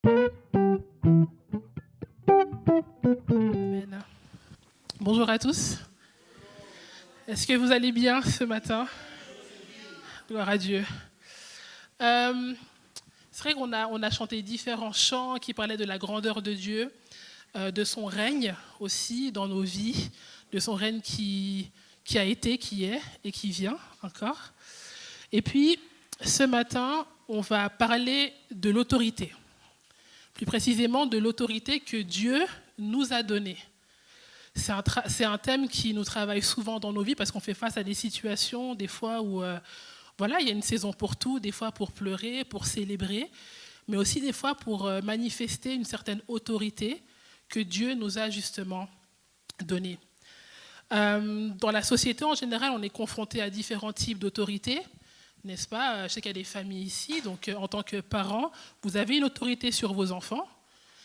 Amen. Bonjour à tous. Est-ce que vous allez bien ce matin? Gloire à Dieu. Euh, c'est vrai qu'on a chanté différents chants qui parlaient de la grandeur de Dieu, de son règne aussi dans nos vies, de son règne qui a été, qui est et qui vient encore. Et puis, ce matin, on va parler de l'autorité. Plus précisément, de l'autorité que Dieu nous a donnée. C'est un thème qui nous travaille souvent dans nos vies parce qu'on fait face à des situations, des fois où voilà, il y a une saison pour tout, des fois pour pleurer, pour célébrer, mais aussi des fois pour manifester une certaine autorité que Dieu nous a justement donnée. Dans la société en général, on est confronté à différents types d'autorités, n'est-ce pas? Je sais qu'il y a des familles ici, donc en tant que parents, vous avez une autorité sur vos enfants.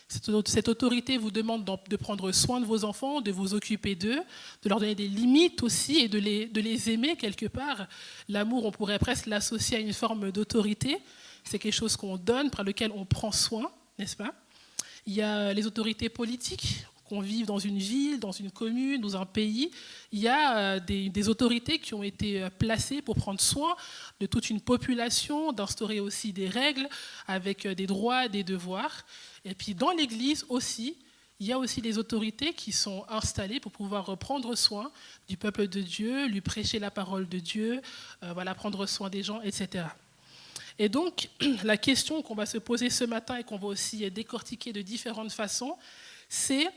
Cette autorité vous demande de prendre soin de vos enfants, de vous occuper d'eux, de leur donner des limites aussi et de les aimer quelque part. L'amour, on pourrait presque l'associer à une forme d'autorité. C'est quelque chose qu'on donne, par lequel on prend soin, n'est-ce pas? Il y a les autorités politiques, qu'on vive dans une ville, dans une commune, dans un pays. Il y a des autorités qui ont été placées pour prendre soin de toute une population, d'instaurer aussi des règles avec des droits, des devoirs. Et puis dans l'Église aussi, il y a aussi des autorités qui sont installées pour pouvoir prendre soin du peuple de Dieu, lui prêcher la parole de Dieu, voilà, prendre soin des gens, etc. Et donc, la question qu'on va se poser ce matin et qu'on va aussi décortiquer de différentes façons, c'est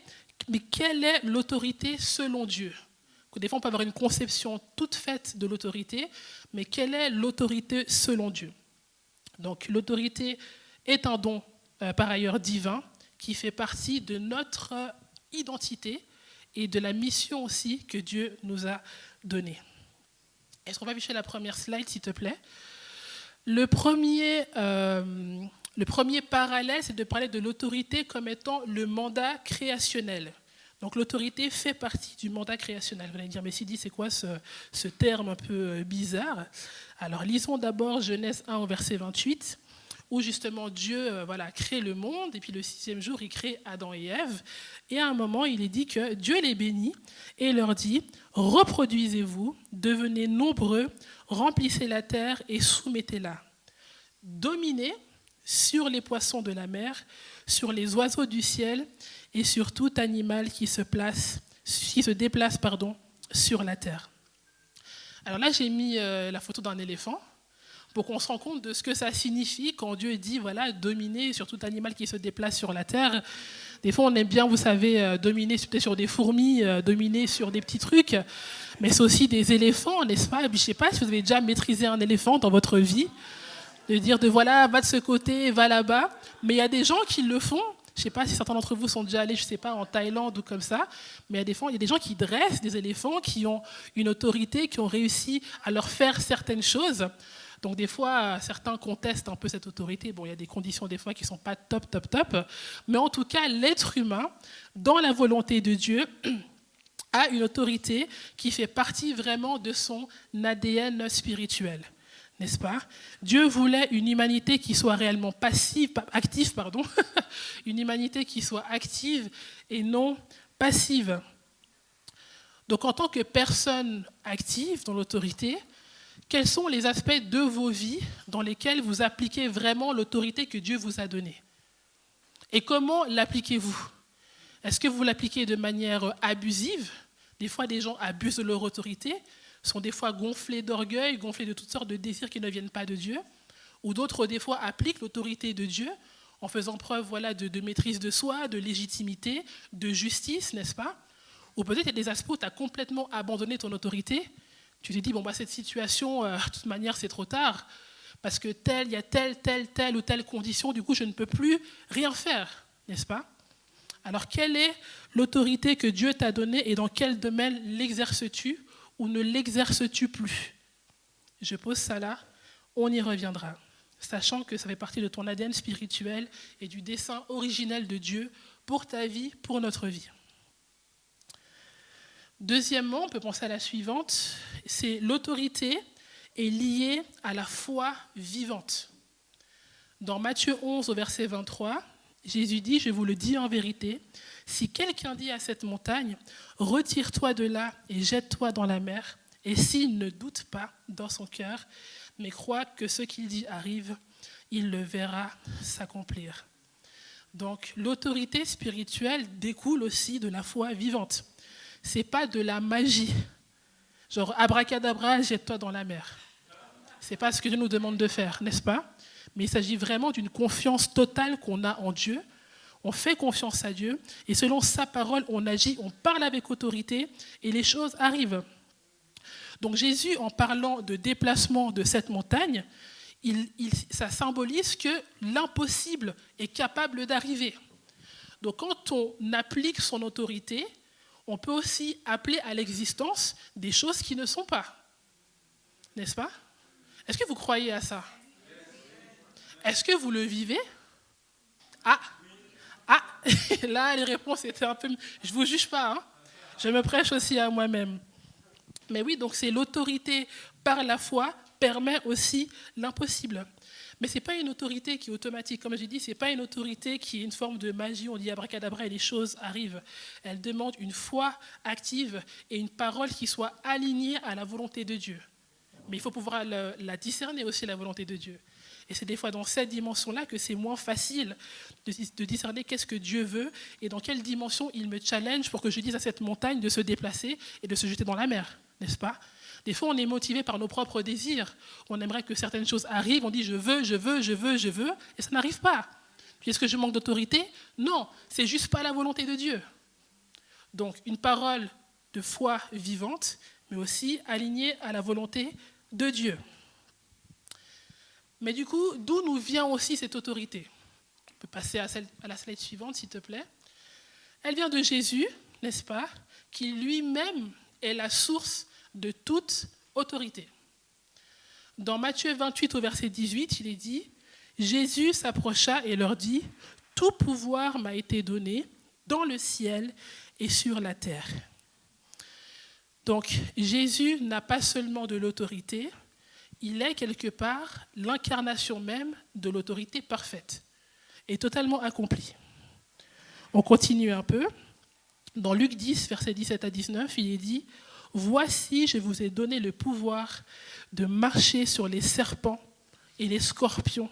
mais quelle est l'autorité selon Dieu? Des fois, on peut avoir une conception toute faite de l'autorité, mais quelle est l'autorité selon Dieu? Donc, l'autorité est un don par ailleurs divin, qui fait partie de notre identité et de la mission aussi que Dieu nous a donnée. Est-ce qu'on va afficher la première slide, s'il te plaît? Le premier parallèle, c'est de parler de l'autorité comme étant le mandat créationnel. Donc l'autorité fait partie du mandat créationnel. Vous allez me dire, mais Sidi, c'est quoi ce terme un peu bizarre? Alors lisons d'abord Genèse 1 au verset 28. Où justement Dieu crée le monde, et puis le 6e jour, il crée Adam et Ève. Et à un moment, il est dit que Dieu les bénit et leur dit « Reproduisez-vous, devenez nombreux, remplissez la terre et soumettez-la. Dominez sur les poissons de la mer, sur les oiseaux du ciel et sur tout animal qui se déplace sur la terre. » Alors là, j'ai mis la photo d'un éléphant, pour qu'on se rende compte de ce que ça signifie quand Dieu dit, voilà, dominer sur tout animal qui se déplace sur la terre. Des fois, on aime bien, vous savez, dominer peut-être sur des fourmis, dominer sur des petits trucs, mais c'est aussi des éléphants, n'est-ce pas? Et puis, je ne sais pas si vous avez déjà maîtrisé un éléphant dans votre vie, de dire, voilà, va de ce côté, va là-bas, mais il y a des gens qui le font. Je ne sais pas si certains d'entre vous sont déjà allés, je ne sais pas, en Thaïlande ou comme ça, mais il y a des gens qui dressent des éléphants, qui ont une autorité, qui ont réussi à leur faire certaines choses. Donc des fois, certains contestent un peu cette autorité. Bon, il y a des conditions des fois qui ne sont pas top. Mais en tout cas, l'être humain, dans la volonté de Dieu, a une autorité qui fait partie vraiment de son ADN spirituel. N'est-ce pas? Dieu voulait une humanité qui soit réellement active, une humanité qui soit active et non passive. Donc en tant que personne active dans l'autorité, quels sont les aspects de vos vies dans lesquels vous appliquez vraiment l'autorité que Dieu vous a donnée? Et comment l'appliquez-vous? Est-ce que vous l'appliquez de manière abusive? Des fois, des gens abusent de leur autorité, sont des fois gonflés d'orgueil, gonflés de toutes sortes de désirs qui ne viennent pas de Dieu. Ou d'autres, des fois, appliquent l'autorité de Dieu en faisant preuve de maîtrise de soi, de légitimité, de justice, n'est-ce pas? Ou peut-être il y a des aspects où tu as complètement abandonné ton autorité. Tu te dis, cette situation, de toute manière, c'est trop tard, parce que il y a telle ou telle condition, du coup, je ne peux plus rien faire, n'est-ce pas? Alors, quelle est l'autorité que Dieu t'a donnée et dans quel domaine l'exerces-tu ou ne l'exerces-tu plus? Je pose ça là, on y reviendra, sachant que ça fait partie de ton ADN spirituel et du dessein originel de Dieu pour ta vie, pour notre vie. Deuxièmement, on peut penser à la suivante, c'est l'autorité est liée à la foi vivante. Dans Matthieu 11 au verset 23, Jésus dit, je vous le dis en vérité, si quelqu'un dit à cette montagne, retire-toi de là et jette-toi dans la mer, et s'il ne doute pas dans son cœur, mais croit que ce qu'il dit arrive, il le verra s'accomplir. Donc l'autorité spirituelle découle aussi de la foi vivante. Ce n'est pas de la magie, genre abracadabra, jette-toi dans la mer. Ce n'est pas ce que Dieu nous demande de faire, n'est-ce pas? Mais il s'agit vraiment d'une confiance totale qu'on a en Dieu. On fait confiance à Dieu et selon sa parole, on agit, on parle avec autorité et les choses arrivent. Donc Jésus, en parlant de déplacement de cette montagne, ça symbolise que l'impossible est capable d'arriver. Donc quand on applique son autorité, on peut aussi appeler à l'existence des choses qui ne sont pas. N'est-ce pas? Est-ce que vous croyez à ça? Est-ce que vous le vivez? Ah, là, les réponses étaient un peu... Je ne vous juge pas, hein? Je me prêche aussi à moi-même. Mais oui, donc c'est l'autorité par la foi permet aussi l'impossible. Mais ce n'est pas une autorité qui est automatique. Comme j'ai dit, ce n'est pas une autorité qui est une forme de magie, on dit abracadabra et les choses arrivent. Elle demande une foi active et une parole qui soit alignée à la volonté de Dieu. Mais il faut pouvoir la discerner aussi, la volonté de Dieu. Et c'est des fois dans cette dimension-là que c'est moins facile de discerner qu'est-ce que Dieu veut et dans quelle dimension il me challenge pour que je dise à cette montagne de se déplacer et de se jeter dans la mer, n'est-ce pas? Des fois, on est motivé par nos propres désirs. On aimerait que certaines choses arrivent, on dit je veux, et ça n'arrive pas. Puis est-ce que je manque d'autorité? Non, c'est juste pas la volonté de Dieu. Donc, une parole de foi vivante, mais aussi alignée à la volonté de Dieu. Mais du coup, d'où nous vient aussi cette autorité? On peut passer à la slide suivante, s'il te plaît. Elle vient de Jésus, n'est-ce pas, qui lui-même est la source de toute autorité. Dans Matthieu 28, au verset 18, il est dit « Jésus s'approcha et leur dit « Tout pouvoir m'a été donné dans le ciel et sur la terre. » Donc, Jésus n'a pas seulement de l'autorité, il est quelque part l'incarnation même de l'autorité parfaite et totalement accomplie. On continue un peu. Dans Luc 10, versets 17 à 19, il est dit « Voici, je vous ai donné le pouvoir de marcher sur les serpents et les scorpions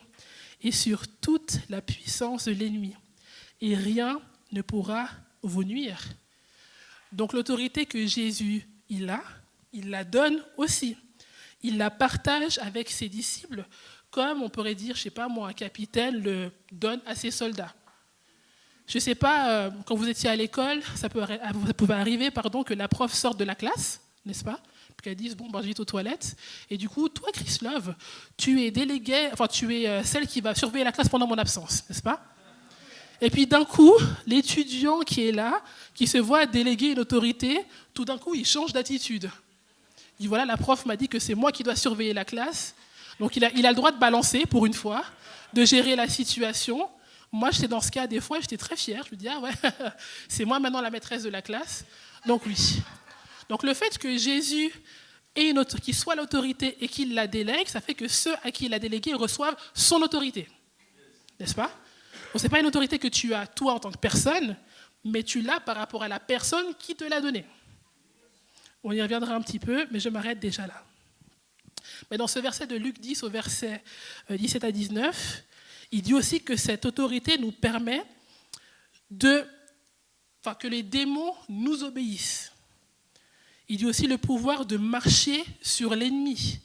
et sur toute la puissance de l'ennemi, et rien ne pourra vous nuire. » Donc l'autorité que Jésus il la donne aussi. Il la partage avec ses disciples, comme on pourrait dire, je ne sais pas moi, un capitaine le donne à ses soldats. Je ne sais pas, quand vous étiez à l'école, ça pouvait arriver que la prof sorte de la classe, n'est-ce pas? Puis qu'elle dise, bon, je vais aux toilettes. Et du coup, toi, Chris Love, tu es déléguée, tu es celle qui va surveiller la classe pendant mon absence, n'est-ce pas? Et puis d'un coup, l'étudiant qui est là, qui se voit déléguer une autorité, tout d'un coup, il change d'attitude. Il dit, voilà, la prof m'a dit que c'est moi qui dois surveiller la classe. Donc il a le droit de balancer pour une fois, de gérer la situation. Moi, j'étais dans ce cas, des fois, j'étais très fière. Je me dis, ah ouais, c'est moi maintenant la maîtresse de la classe. Donc oui. Donc le fait que Jésus qu'il soit l'autorité et qu'il la délègue, ça fait que ceux à qui il a délégué reçoivent son autorité. N'est-ce pas? Donc ce n'est pas une autorité que tu as toi en tant que personne, mais tu l'as par rapport à la personne qui te l'a donnée. On y reviendra un petit peu, mais je m'arrête déjà là. Mais dans ce verset de Luc 10 au verset 17 à 19, il dit aussi que cette autorité nous permet que les démons nous obéissent. Il dit aussi le pouvoir de marcher sur l'ennemi.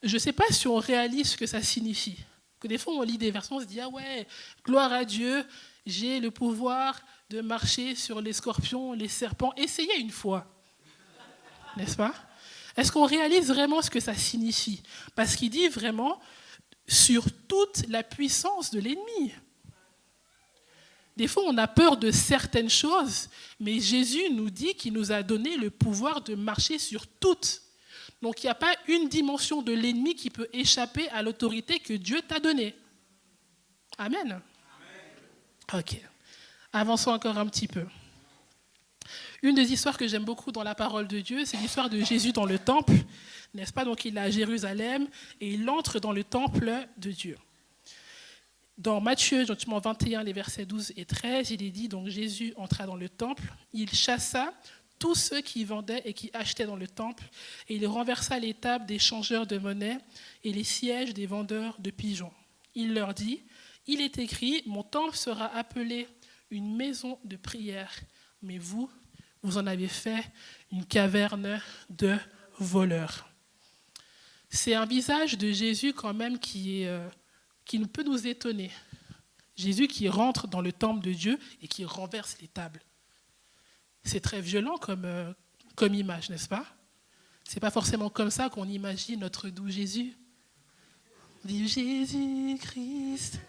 Je ne sais pas si on réalise ce que ça signifie. Que des fois, on lit des versets, on se dit « Ah ouais, gloire à Dieu, j'ai le pouvoir de marcher sur les scorpions, les serpents. » Essayez une fois. N'est-ce pas? Est-ce qu'on réalise vraiment ce que ça signifie? Parce qu'il dit vraiment sur toute la puissance de l'ennemi. Des fois, on a peur de certaines choses, mais Jésus nous dit qu'il nous a donné le pouvoir de marcher sur toutes. Donc, il n'y a pas une dimension de l'ennemi qui peut échapper à l'autorité que Dieu t'a donnée. Amen. Ok. Avançons encore un petit peu. Une des histoires que j'aime beaucoup dans la parole de Dieu, c'est l'histoire de Jésus dans le temple, n'est-ce pas? Donc, il est à Jérusalem et il entre dans le temple de Dieu. Dans Matthieu, notamment 21, les versets 12 et 13, il est dit, donc Jésus entra dans le temple, il chassa tous ceux qui vendaient et qui achetaient dans le temple, et il renversa les tables des changeurs de monnaie et les sièges des vendeurs de pigeons. Il leur dit, il est écrit, mon temple sera appelé une maison de prière, mais vous en avez fait une caverne de voleurs. C'est un visage de Jésus quand même qui peut nous étonner. Jésus qui rentre dans le temple de Dieu et qui renverse les tables. C'est très violent comme image, n'est-ce pas? C'est pas forcément comme ça qu'on imagine notre doux Jésus. Dis Jésus-Christ,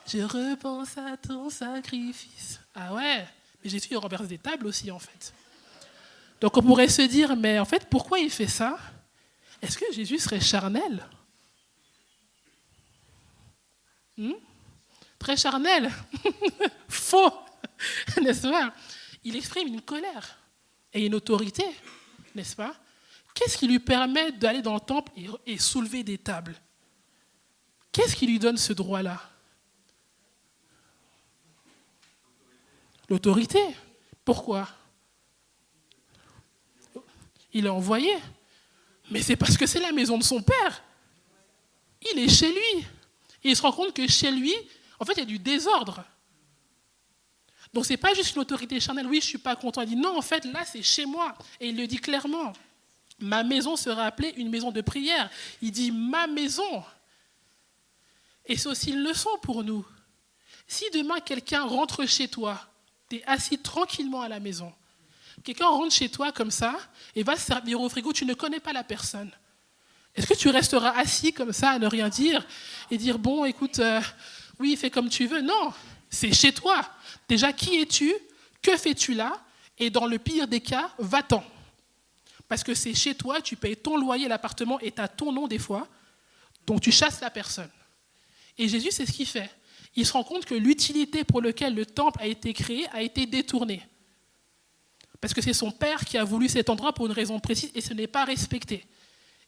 je repense à ton sacrifice. Ah ouais, mais Jésus il renverse des tables aussi en fait. Donc on pourrait se dire, mais en fait, pourquoi il fait ça? Est-ce que Jésus serait charnel? Très charnel. Faux, n'est-ce pas? Il exprime une colère et une autorité, n'est-ce pas? Qu'est-ce qui lui permet d'aller dans le temple et soulever des tables? Qu'est-ce qui lui donne ce droit-là? L'autorité. Pourquoi? Il est envoyé. Mais c'est parce que c'est la maison de son père. Il est chez lui. Et il se rend compte que chez lui, en fait, il y a du désordre. Donc, ce n'est pas juste une autorité charnelle. Oui, je ne suis pas content. Il dit non, en fait, là, c'est chez moi. Et il le dit clairement. Ma maison sera appelée une maison de prière. Il dit ma maison. Et c'est aussi une leçon pour nous. Si demain, quelqu'un rentre chez toi, tu es assis tranquillement à la maison, quelqu'un rentre chez toi comme ça et va se servir au frigo, tu ne connais pas la personne. Est-ce que tu resteras assis comme ça à ne rien dire et dire, bon, écoute, oui, fais comme tu veux? Non, c'est chez toi. Déjà, qui es-tu? Que fais-tu là? Et dans le pire des cas, va-t'en. Parce que c'est chez toi, tu payes ton loyer, l'appartement est à ton nom des fois, donc tu chasses la personne. Et Jésus, c'est ce qu'il fait. Il se rend compte que l'utilité pour laquelle le temple a été créé a été détournée. Parce que c'est son père qui a voulu cet endroit pour une raison précise et ce n'est pas respecté.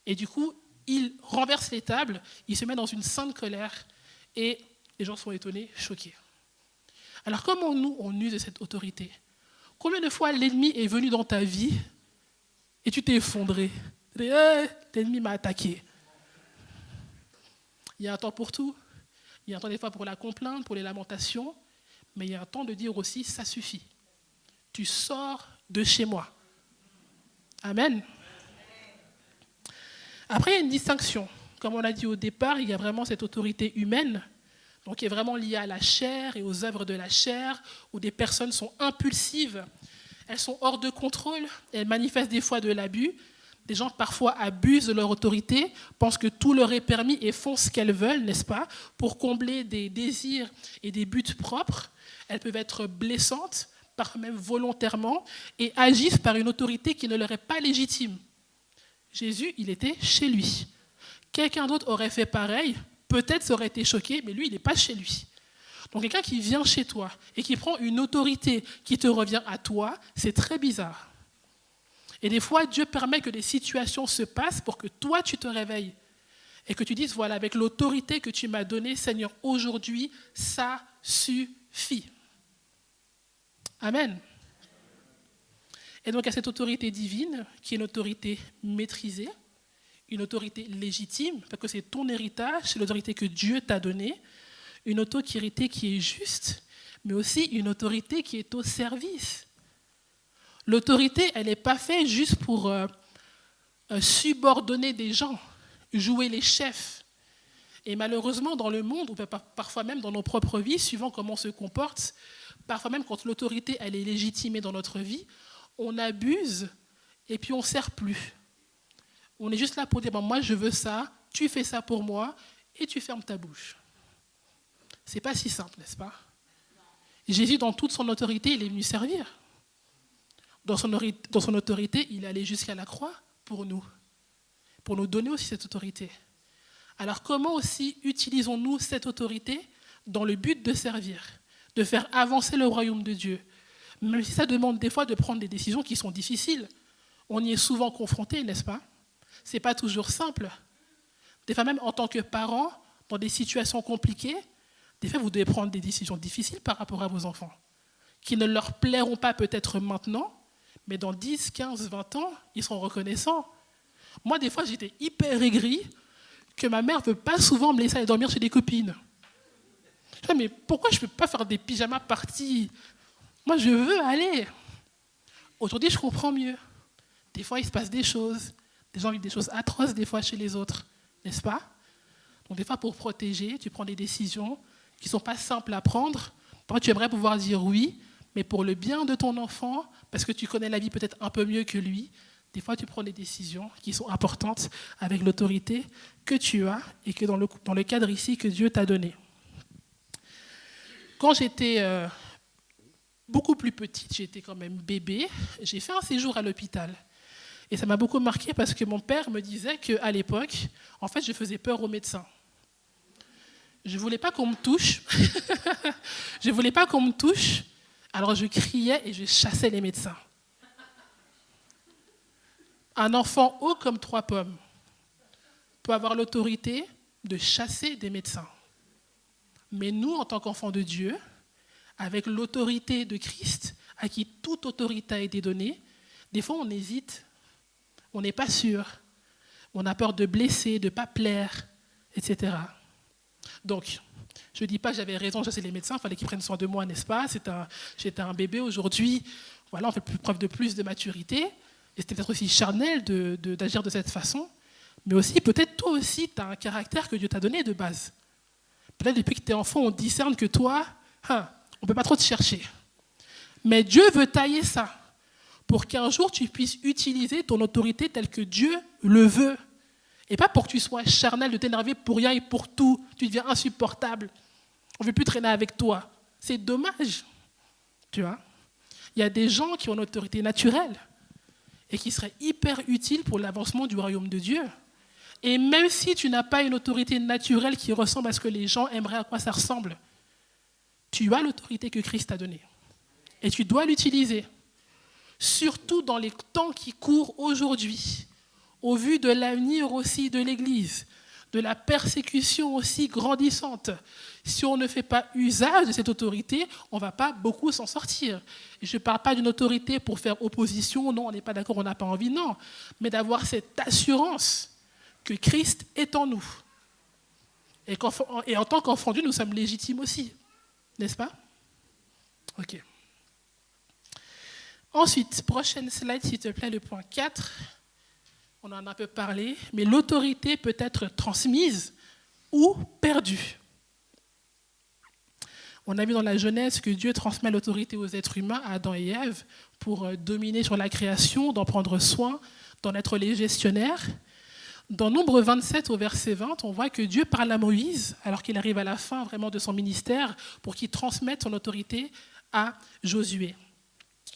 Et du coup, il renverse les tables, il se met dans une sainte colère et les gens sont étonnés, choqués. Alors comment nous, on use de cette autorité? Combien de fois l'ennemi est venu dans ta vie et tu t'es effondré? L'ennemi m'a attaqué. Il y a un temps pour tout. Il y a un temps des fois pour la complainte, pour les lamentations, mais il y a un temps de dire aussi, ça suffit. Tu sors de chez moi. Amen. Après, il y a une distinction. Comme on l'a dit au départ, il y a vraiment cette autorité humaine, donc qui est vraiment liée à la chair et aux œuvres de la chair, où des personnes sont impulsives, elles sont hors de contrôle, elles manifestent des fois de l'abus. Des gens parfois abusent de leur autorité, pensent que tout leur est permis et font ce qu'elles veulent, n'est-ce pas, pour combler des désirs et des buts propres. Elles peuvent être blessantes, parfois même volontairement, et agissent par une autorité qui ne leur est pas légitime. Jésus, il était chez lui. Quelqu'un d'autre aurait fait pareil, peut-être ça aurait été choqué, mais lui, il n'est pas chez lui. Donc quelqu'un qui vient chez toi et qui prend une autorité qui te revient à toi, c'est très bizarre. Et des fois, Dieu permet que des situations se passent pour que toi, tu te réveilles et que tu dises, voilà, avec l'autorité que tu m'as donnée, Seigneur, aujourd'hui, ça suffit. Amen. Et donc, il y a cette autorité divine qui est une autorité maîtrisée, une autorité légitime, parce que c'est ton héritage, c'est l'autorité que Dieu t'a donnée, une autorité qui est juste, mais aussi une autorité qui est au service. L'autorité, elle n'est pas faite juste pour subordonner des gens, jouer les chefs. Et malheureusement, dans le monde, ou parfois même dans nos propres vies, suivant comment on se comporte, parfois même quand l'autorité elle est légitimée dans notre vie, on abuse et puis on ne sert plus. On est juste là pour dire, bon, moi je veux ça, tu fais ça pour moi, et tu fermes ta bouche. C'est pas si simple, n'est-ce pas? Jésus, dans toute son autorité, il est venu servir. Dans son autorité, il est allé jusqu'à la croix pour nous donner aussi cette autorité. Alors comment aussi utilisons-nous cette autorité dans le but de servir, de faire avancer le royaume de Dieu? Même si ça demande des fois de prendre des décisions qui sont difficiles. On y est souvent confronté, n'est-ce pas? Ce n'est pas toujours simple. Des fois même en tant que parent, dans des situations compliquées, Des fois, vous devez prendre des décisions difficiles par rapport à vos enfants, qui ne leur plairont pas peut-être maintenant, mais dans 10, 15, 20 ans, ils seront reconnaissants. Moi, des fois, j'étais hyper aigrie que ma mère ne veut pas souvent me laisser aller dormir chez des copines. Je dis, mais pourquoi je ne peux pas faire des pyjamas parties? Moi, je veux aller. Aujourd'hui, je comprends mieux. Des fois, il se passe des choses. Des gens vivent des choses atroces, des fois, chez les autres. N'est-ce pas? Donc, des fois, pour protéger, tu prends des décisions qui ne sont pas simples à prendre. Parfois, tu aimerais pouvoir dire oui, mais pour le bien de ton enfant, parce que tu connais la vie peut-être un peu mieux que lui, des fois, tu prends des décisions qui sont importantes avec l'autorité que tu as et que dans le cadre ici que Dieu t'a donné. Quand j'étais beaucoup plus petite, j'étais quand même bébé, j'ai fait un séjour à l'hôpital. Et ça m'a beaucoup marqué parce que mon père me disait qu'à l'époque, en fait, je faisais peur aux médecins. Je ne voulais pas qu'on me touche. Je ne voulais pas qu'on me touche. Alors je criais et je chassais les médecins. Un enfant haut comme 3 pommes peut avoir l'autorité de chasser des médecins. Mais nous, en tant qu'enfants de Dieu, avec l'autorité de Christ, à qui toute autorité a été donnée, des fois on hésite, on n'est pas sûr, on a peur de blesser, de ne pas plaire, etc. Donc, je ne dis pas que j'avais raison de chasser les médecins, il fallait qu'ils prennent soin de moi, n'est-ce pas? J'étais un bébé aujourd'hui, voilà, on fait preuve de plus de maturité. Et c'était peut-être aussi charnel d'agir de cette façon, mais aussi, peut-être toi aussi, tu as un caractère que Dieu t'a donné de base. Peut-être depuis que tu es enfant, on discerne que toi, on ne peut pas trop te chercher. Mais Dieu veut tailler ça pour qu'un jour tu puisses utiliser ton autorité telle que Dieu le veut. Et pas pour que tu sois charnel, de t'énerver pour rien et pour tout. Tu deviens insupportable. On ne veut plus traîner avec toi. C'est dommage. Tu vois? Il y a des gens qui ont une autorité naturelle et qui serait hyper utile pour l'avancement du royaume de Dieu. Et même si tu n'as pas une autorité naturelle qui ressemble à ce que les gens aimeraient à quoi ça ressemble, tu as l'autorité que Christ t'a donnée. Et tu dois l'utiliser. Surtout dans les temps qui courent aujourd'hui, au vu de l'avenir aussi de l'Église, de la persécution aussi grandissante. Si on ne fait pas usage de cette autorité, on ne va pas beaucoup s'en sortir. Et je ne parle pas d'une autorité pour faire opposition, non, on n'est pas d'accord, on n'a pas envie, non. Mais d'avoir cette assurance que Christ est en nous. Et en tant qu'enfant de Dieu, nous sommes légitimes aussi. N'est-ce pas? Ok. Ensuite, prochaine slide, s'il te plaît, le point 4. On en a un peu parlé, mais l'autorité peut être transmise ou perdue. On a vu dans la Genèse que Dieu transmet l'autorité aux êtres humains, à Adam et Ève, pour dominer sur la création, d'en prendre soin, d'en être les gestionnaires. Dans Nombre 27 au verset 20, on voit que Dieu parle à Moïse, alors qu'il arrive à la fin vraiment de son ministère, pour qu'il transmette son autorité à Josué.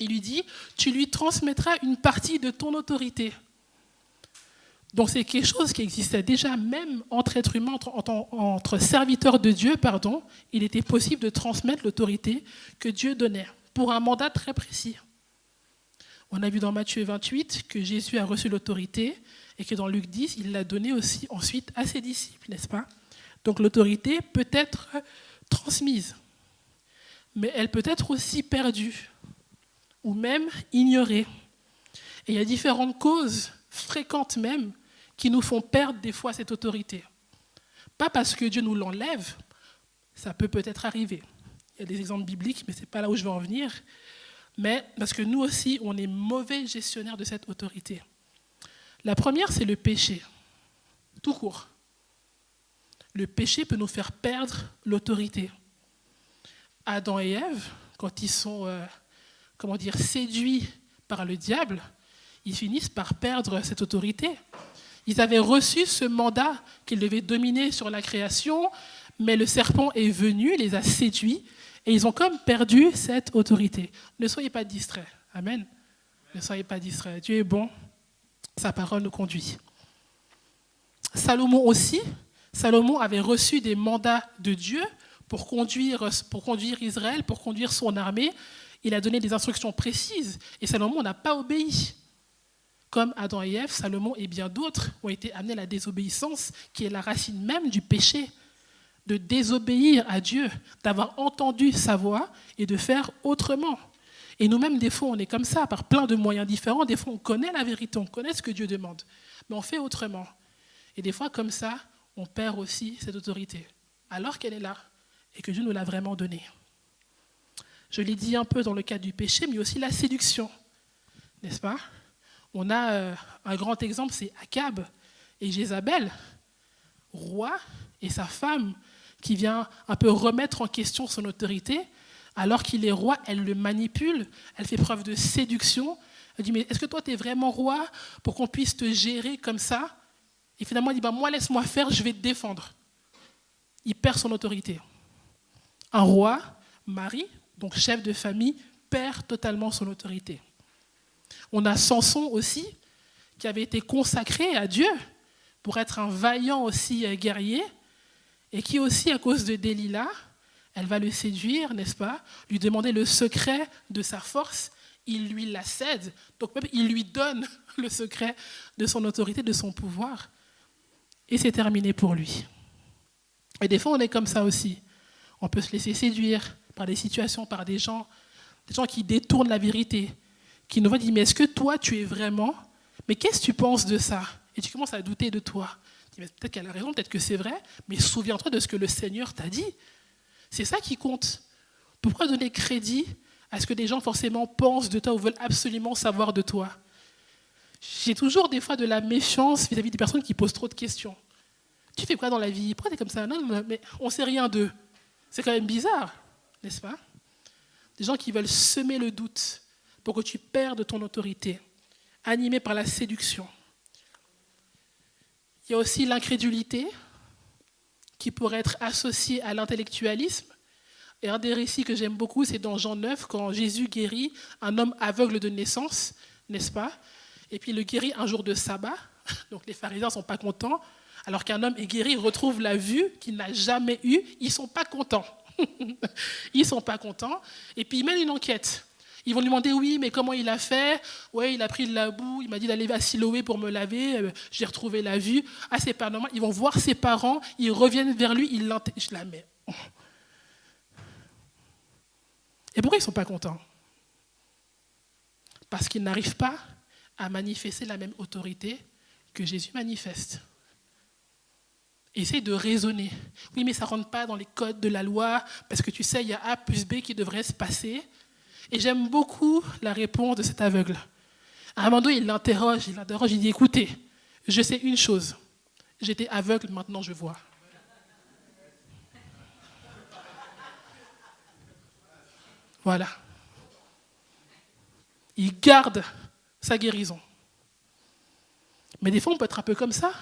Il lui dit, tu lui transmettras une partie de ton autorité. Donc c'est quelque chose qui existait déjà, même entre êtres humains, entre serviteurs de Dieu, il était possible de transmettre l'autorité que Dieu donnait pour un mandat très précis. On a vu dans Matthieu 28 que Jésus a reçu l'autorité et que dans Luc 10, il l'a donnée aussi ensuite à ses disciples, n'est-ce pas? Donc l'autorité peut être transmise, mais elle peut être aussi perdue ou même ignorée. Et il y a différentes causes fréquentes même qui nous font perdre des fois cette autorité. Pas parce que Dieu nous l'enlève, ça peut peut-être arriver. Il y a des exemples bibliques, mais ce n'est pas là où je veux en venir. Mais parce que nous aussi, on est mauvais gestionnaires de cette autorité. La première, c'est le péché, tout court. Le péché peut nous faire perdre l'autorité. Adam et Ève, quand ils sont séduits par le diable, ils finissent par perdre cette autorité. Ils avaient reçu ce mandat qu'ils devaient dominer sur la création, mais le serpent est venu, les a séduits, et ils ont comme perdu cette autorité. Ne soyez pas distraits. Amen. Ne soyez pas distraits. Dieu est bon, sa parole nous conduit. Salomon aussi, Salomon avait reçu des mandats de Dieu pour conduire Israël, pour conduire son armée. Il a donné des instructions précises, et Salomon n'a pas obéi. Comme Adam et Ève, Salomon et bien d'autres ont été amenés à la désobéissance, qui est la racine même du péché. de désobéir à Dieu, d'avoir entendu sa voix et de faire autrement. Et nous-mêmes, des fois, on est comme ça, par plein de moyens différents. Des fois, on connaît la vérité, on connaît ce que Dieu demande, mais on fait autrement. Et des fois, comme ça, on perd aussi cette autorité, alors qu'elle est là et que Dieu nous l'a vraiment donnée. Je l'ai dit un peu dans le cadre du péché, mais aussi la séduction, n'est-ce pas? On a un grand exemple, c'est Akab et Jézabel, roi, et sa femme qui vient un peu remettre en question son autorité. Alors qu'il est roi, elle le manipule, elle fait preuve de séduction. Elle dit, mais est-ce que toi, tu es vraiment roi pour qu'on puisse te gérer comme ça? Et finalement, il dit, moi, laisse-moi faire, je vais te défendre. Il perd son autorité. Un roi, mari, donc chef de famille, perd totalement son autorité. On a Samson aussi, qui avait été consacré à Dieu pour être un vaillant aussi guerrier, et qui aussi, à cause de Delilah, elle va le séduire, n'est-ce pas? Lui demander le secret de sa force, il lui la cède, donc même il lui donne le secret de son autorité, de son pouvoir, et c'est terminé pour lui. Et des fois, on est comme ça aussi. On peut se laisser séduire par des situations, par des gens qui détournent la vérité, qui nous voient dire, mais est-ce que toi, tu es vraiment? Mais qu'est-ce que tu penses de ça? Et tu commences à douter de toi. Tu dis, mais peut-être qu'elle a raison, peut-être que c'est vrai, mais souviens-toi de ce que le Seigneur t'a dit. C'est ça qui compte. Pourquoi donner crédit à ce que des gens forcément pensent de toi ou veulent absolument savoir de toi? J'ai toujours des fois de la méfiance vis-à-vis des personnes qui posent trop de questions. Tu fais quoi dans la vie? Pourquoi tu es comme ça? Non, mais on ne sait rien d'eux. C'est quand même bizarre, n'est-ce pas? Des gens qui veulent semer le doute pour que tu perdes ton autorité, animés par la séduction. Il y a aussi l'incrédulité qui pourrait être associée à l'intellectualisme. Et un des récits que j'aime beaucoup, c'est dans Jean 9, quand Jésus guérit un homme aveugle de naissance, n'est-ce pas? Et puis il le guérit un jour de sabbat. Donc les pharisiens ne sont pas contents. Alors qu'un homme est guéri, il retrouve la vue qu'il n'a jamais eue. Ils ne sont pas contents. Ils ne sont pas contents. Et puis ils mènent une enquête. Ils vont lui demander, oui, mais comment il a fait? Oui, il a pris de la boue, il m'a dit d'aller à Siloé pour me laver, j'ai retrouvé la vue. Ah, c'est pas normal. Ils vont voir ses parents, ils reviennent vers lui, ils l'intègrent. Je la mets. Et pourquoi ils ne sont pas contents? Parce qu'ils n'arrivent pas à manifester la même autorité que Jésus manifeste. Essaye de raisonner. Oui, mais ça ne rentre pas dans les codes de la loi, parce que tu sais, il y a A plus B qui devrait se passer. Et j'aime beaucoup la réponse de cet aveugle. À un moment donné, il l'interroge, il dit, écoutez, je sais une chose, j'étais aveugle, maintenant je vois. Voilà. Il garde sa guérison. Mais des fois, on peut être un peu comme ça.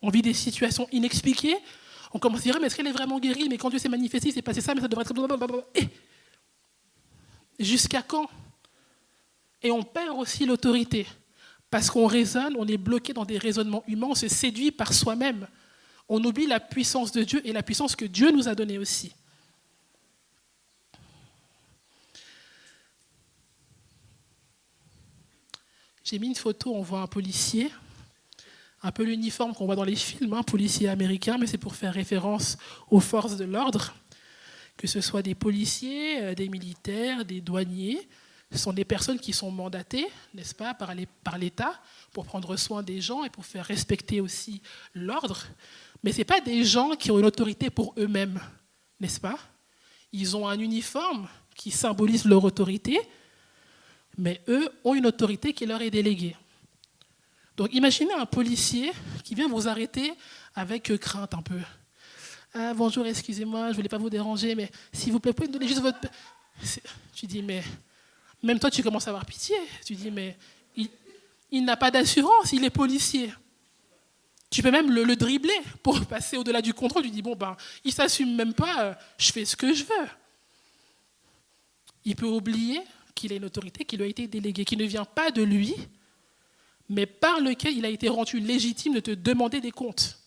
On vit des situations inexpliquées. On commence à dire, mais est-ce qu'elle est vraiment guérie? Mais quand Dieu s'est manifesté, il s'est passé ça, mais ça devrait être... Et jusqu'à quand? Et on perd aussi l'autorité. Parce qu'on raisonne, on est bloqué dans des raisonnements humains, on se séduit par soi-même. On oublie la puissance de Dieu et la puissance que Dieu nous a donnée aussi. J'ai mis une photo, on voit un policier, un peu l'uniforme qu'on voit dans les films, policier américain, mais c'est pour faire référence aux forces de l'ordre, que ce soit des policiers, des militaires, des douaniers. Ce sont des personnes qui sont mandatées, n'est-ce pas, par l'État pour prendre soin des gens et pour faire respecter aussi l'ordre. Mais ce n'est pas des gens qui ont une autorité pour eux-mêmes, n'est-ce pas? Ils ont un uniforme qui symbolise leur autorité, mais eux ont une autorité qui leur est déléguée. Donc imaginez un policier qui vient vous arrêter avec crainte un peu. Ah, bonjour, excusez-moi, je ne voulais pas vous déranger, mais s'il vous plaît, vous pouvez me donner juste votre... Tu dis, mais... Même toi, tu commences à avoir pitié. Tu dis, mais il n'a pas d'assurance, il est policier. Tu peux même le dribbler pour passer au-delà du contrôle. Tu dis, bon, il ne s'assume même pas, je fais ce que je veux. Il peut oublier qu'il a une autorité qui lui a été déléguée, qui ne vient pas de lui, mais par lequel il a été rendu légitime de te demander des comptes.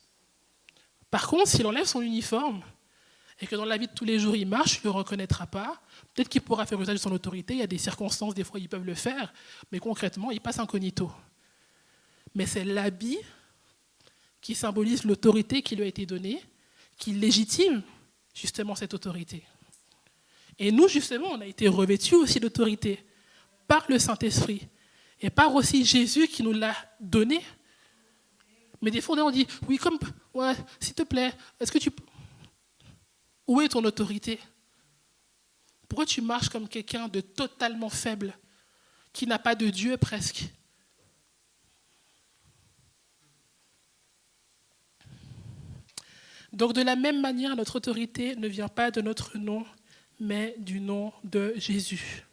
Par contre, s'il enlève son uniforme et que dans la vie de tous les jours, il marche, tu ne le reconnaîtras pas. Peut-être qu'il pourra faire usage de son autorité. Il y a des circonstances, des fois, ils peuvent le faire. Mais concrètement, il passe incognito. Mais c'est l'habit qui symbolise l'autorité qui lui a été donnée, qui légitime justement cette autorité. Et nous, justement, on a été revêtus aussi d'autorité par le Saint-Esprit et par aussi Jésus qui nous l'a donné. Mais des fois, on dit, oui, ouais, s'il te plaît, où est ton autorité? Pourquoi tu marches comme quelqu'un de totalement faible, qui n'a pas de Dieu presque? Donc de la même manière, notre autorité ne vient pas de notre nom, mais du nom de Jésus.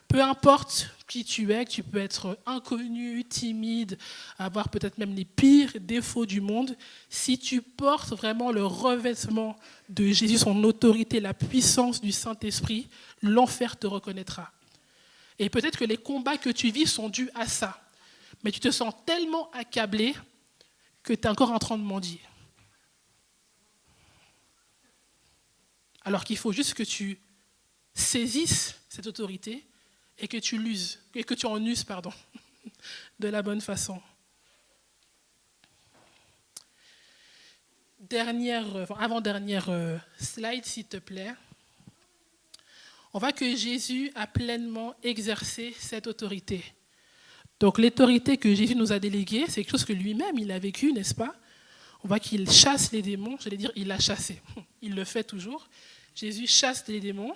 Peu importe qui tu es, tu peux être inconnu, timide, avoir peut-être même les pires défauts du monde. Si tu portes vraiment le revêtement de Jésus, son autorité, la puissance du Saint-Esprit, l'enfer te reconnaîtra. Et peut-être que les combats que tu vis sont dus à ça. Mais tu te sens tellement accablé que tu es encore en train de mendier. Alors qu'il faut juste que tu saisisses cette autorité et que tu en uses de la bonne façon. Avant-dernière slide, s'il te plaît. On voit que Jésus a pleinement exercé cette autorité. Donc l'autorité que Jésus nous a déléguée, c'est quelque chose que lui-même, il a vécu, n'est-ce pas? On voit qu'il chasse les démons, il l'a chassé. Il le fait toujours. Jésus chasse les démons,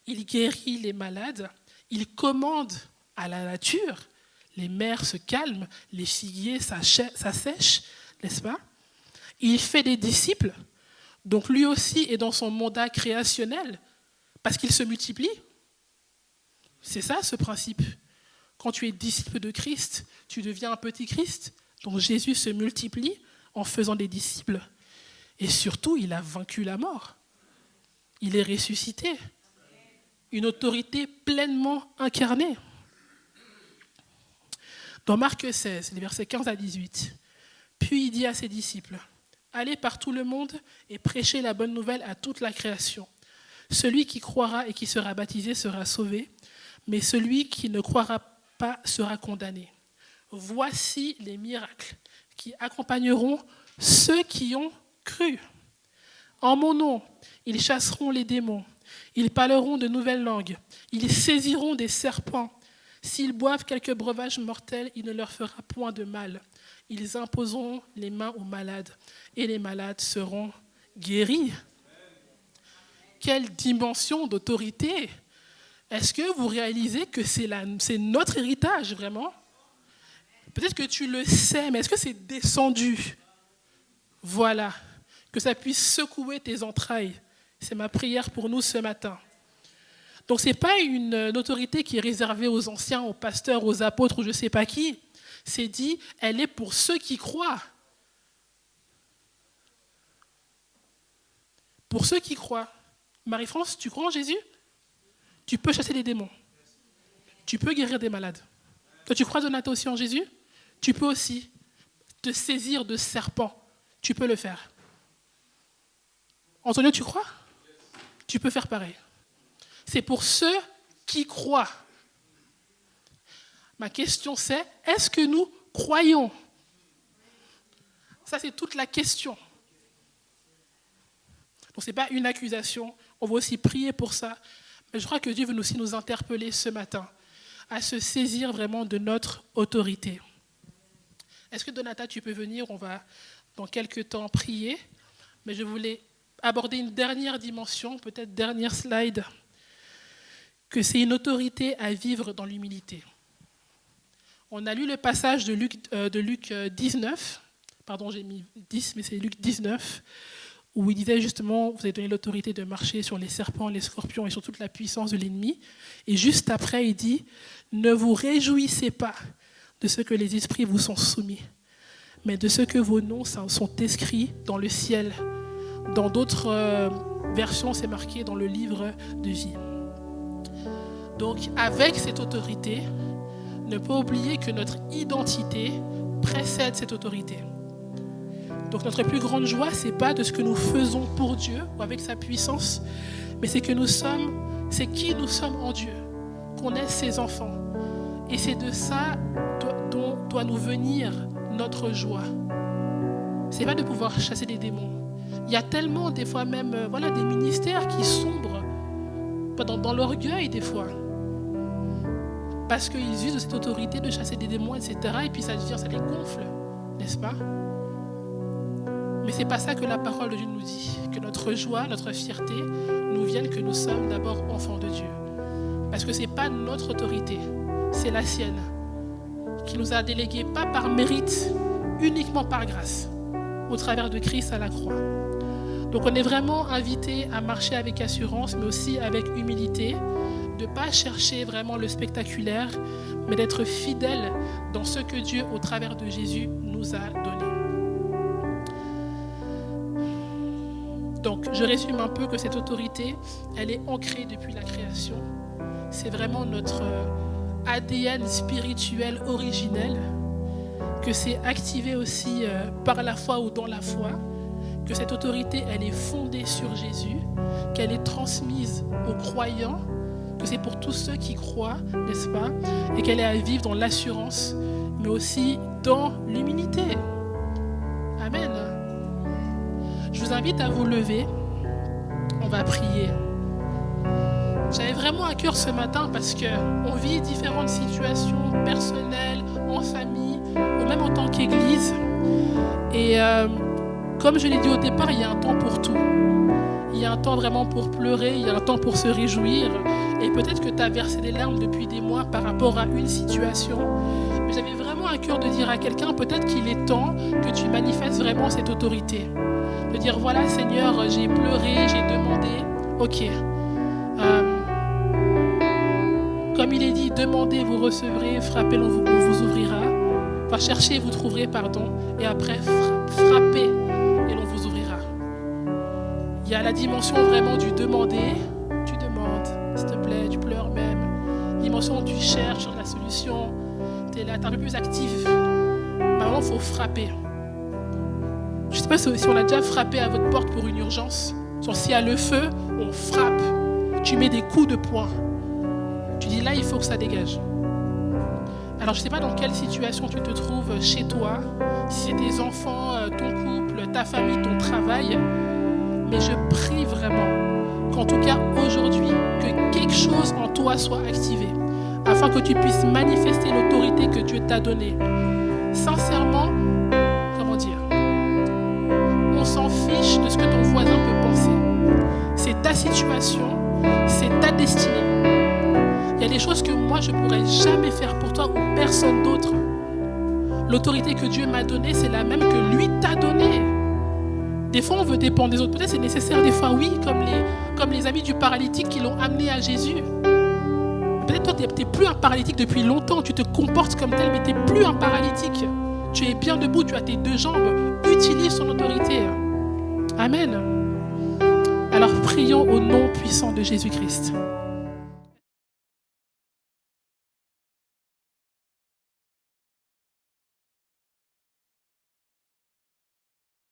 il guérit les malades, il commande à la nature, les mers se calment, les figuiers s'assèchent, n'est-ce pas? Il fait des disciples, donc lui aussi est dans son mandat créationnel, parce qu'il se multiplie. C'est ça ce principe. Quand tu es disciple de Christ, tu deviens un petit Christ. Donc Jésus se multiplie en faisant des disciples. Et surtout, il a vaincu la mort. Il est ressuscité. Une autorité pleinement incarnée. Dans Marc 16, les versets 15 à 18, puis il dit à ses disciples, « Allez par tout le monde et prêchez la bonne nouvelle à toute la création. Celui qui croira et qui sera baptisé sera sauvé, mais celui qui ne croira pas sera condamné. Voici les miracles qui accompagneront ceux qui ont cru. En mon nom, ils chasseront les démons, ils parleront de nouvelles langues, ils saisiront des serpents. S'ils boivent quelques breuvages mortels, il ne leur fera point de mal. Ils imposeront les mains aux malades et les malades seront guéris. » Quelle dimension d'autorité! Est-ce que vous réalisez que c'est notre héritage, vraiment? Peut-être que tu le sais, mais est-ce que c'est descendu? Voilà, que ça puisse secouer tes entrailles. C'est ma prière pour nous ce matin. Donc ce n'est pas une autorité qui est réservée aux anciens, aux pasteurs, aux apôtres ou je ne sais pas qui. C'est dit, elle est pour ceux qui croient. Pour ceux qui croient. Marie-France, tu crois en Jésus? Tu peux chasser les démons. Tu peux guérir des malades. Toi, tu crois, Donata, aussi en Jésus? Tu peux aussi te saisir de serpents. Tu peux le faire. Antonio, tu crois? Tu peux faire pareil. C'est pour ceux qui croient. Ma question c'est, est-ce que nous croyons? Ça, c'est toute la question. Donc, ce n'est pas une accusation. On va aussi prier pour ça. Mais je crois que Dieu veut aussi nous interpeller ce matin à se saisir vraiment de notre autorité. Est-ce que Donata, tu peux venir? On va dans quelques temps prier. Mais je voulais aborder une dernière dimension, peut-être dernière slide, que c'est une autorité à vivre dans l'humilité. On a lu le passage de Luc 19, pardon, j'ai mis 10, mais c'est Luc 19, où il disait justement, vous avez donné l'autorité de marcher sur les serpents, les scorpions et sur toute la puissance de l'ennemi. Et juste après, il dit, ne vous réjouissez pas de ce que les esprits vous sont soumis, mais de ce que vos noms sont inscrits dans le ciel. Dans d'autres versions, c'est marqué dans le livre de vie. Donc, avec cette autorité, ne pas oublier que notre identité précède cette autorité. Donc notre plus grande joie, ce n'est pas de ce que nous faisons pour Dieu ou avec sa puissance, mais c'est qui nous sommes en Dieu, qu'on est ses enfants. Et c'est de ça dont doit nous venir notre joie. Ce n'est pas de pouvoir chasser des démons, Il y a tellement, des fois même, des ministères qui sombrent dans l'orgueil, des fois. Parce qu'ils usent de cette autorité de chasser des démons, etc. Et puis ça les gonfle, n'est-ce pas? Mais ce n'est pas ça que la parole de Dieu nous dit. Que notre joie, notre fierté nous vienne que nous sommes d'abord enfants de Dieu. Parce que ce n'est pas notre autorité, c'est la sienne. Qui nous a délégués pas par mérite, uniquement par grâce, au travers de Christ à la croix. Donc on est vraiment invité à marcher avec assurance, mais aussi avec humilité, de ne pas chercher vraiment le spectaculaire, mais d'être fidèle dans ce que Dieu, au travers de Jésus, nous a donné. Donc je résume un peu que cette autorité, elle est ancrée depuis la création. C'est vraiment notre ADN spirituel originel, que c'est activé aussi par la foi ou dans la foi, que cette autorité, elle est fondée sur Jésus, qu'elle est transmise aux croyants, que c'est pour tous ceux qui croient, n'est-ce pas, et qu'elle est à vivre dans l'assurance, mais aussi dans l'humilité. Amen. Je vous invite à vous lever, on va prier. J'avais vraiment à cœur ce matin parce qu'on vit différentes situations personnelles, en famille, ou même en tant qu'Église. Et comme je l'ai dit au départ, il y a un temps pour tout. Il y a un temps vraiment pour pleurer, il y a un temps pour se réjouir. Et peut-être que tu as versé des larmes depuis des mois par rapport à une situation. Mais j'avais vraiment à cœur de dire à quelqu'un, peut-être qu'il est temps que tu manifestes vraiment cette autorité. De dire, voilà Seigneur, j'ai pleuré, j'ai demandé. Ok. Comme il est dit, demandez, vous recevrez, frappez, on vous ouvrira. Enfin, cherchez, vous trouverez, pardon. Et après, frappez et l'on vous ouvrira. Il y a la dimension vraiment du demander. Tu demandes, s'il te plaît, tu pleures même. Dimension où tu cherches la solution. Tu es là, tu es un peu plus actif. Maintenant, il faut frapper. Je ne sais pas si on a déjà frappé à votre porte pour une urgence. S'il y a le feu, on frappe. Tu mets des coups de poing. Tu dis là, il faut que ça dégage. Alors, je ne sais pas dans quelle situation tu te trouves chez toi, si c'est tes enfants, ton couple, ta famille, ton travail. Mais je prie vraiment qu'en tout cas aujourd'hui, que quelque chose en toi soit activé, afin que tu puisses manifester l'autorité que Dieu t'a donnée. Sincèrement, comment dire, on s'en fiche de ce que ton voisin peut penser. C'est ta situation, c'est ta destinée. Il y a des choses que moi, je ne pourrais jamais faire pour toi ou personne d'autre. L'autorité que Dieu m'a donnée, c'est la même que lui t'a donnée. Des fois, on veut dépendre des autres. Peut-être c'est nécessaire, des fois, oui, comme les amis du paralytique qui l'ont amené à Jésus. Peut-être toi, tu n'es plus un paralytique depuis longtemps. Tu te comportes comme tel, mais tu n'es plus un paralytique. Tu es bien debout, tu as tes deux jambes. Utilise son autorité. Amen. Alors, prions au nom puissant de Jésus-Christ.